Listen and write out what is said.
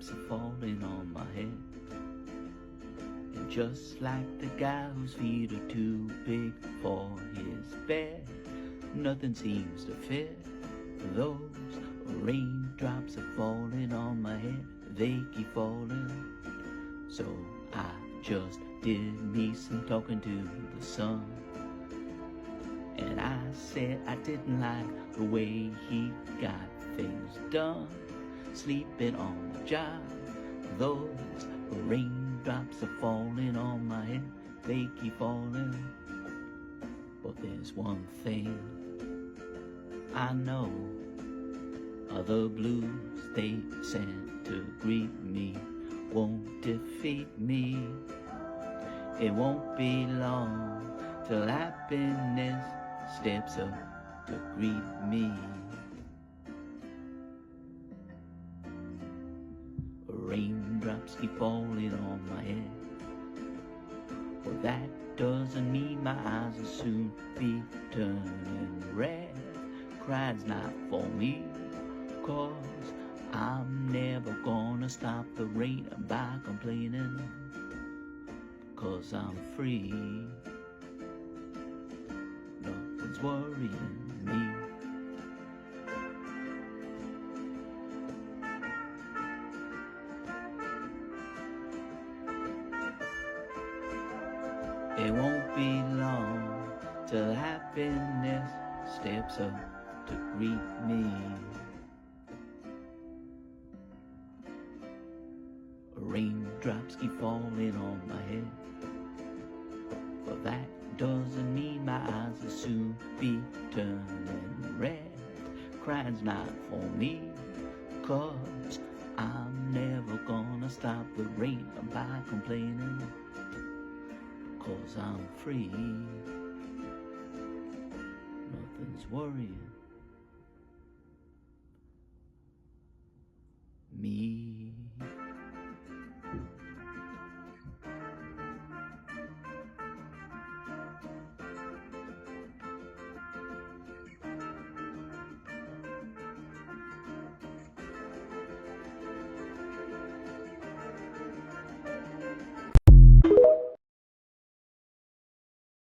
raindrops are falling on my head. And just like the guy whose feet are too big for his bed, nothing seems to fit. Those raindrops are falling on my head, they keep falling. So I just did me some talking to the sun. And I said I didn't like the way he got things done, sleeping on the job. Those raindrops are falling on my head, they keep falling. But there's one thing I know, the blues they sent to greet me won't defeat me. It won't be long till happiness steps up to greet me. Raindrops keep falling on my head, but that doesn't mean my eyes will soon be turning red. Crying's not for me, 'cause I'm never gonna stop the rain by complaining, 'cause I'm free. Nothing's worrying me. It won't be long till happiness steps up to greet me. Raindrops keep falling on my head, but that doesn't mean my eyes will soon be turning red. Crying's not for me, 'cause I'm never gonna stop the rain by complaining, 'cause I'm free. Nothing's worrying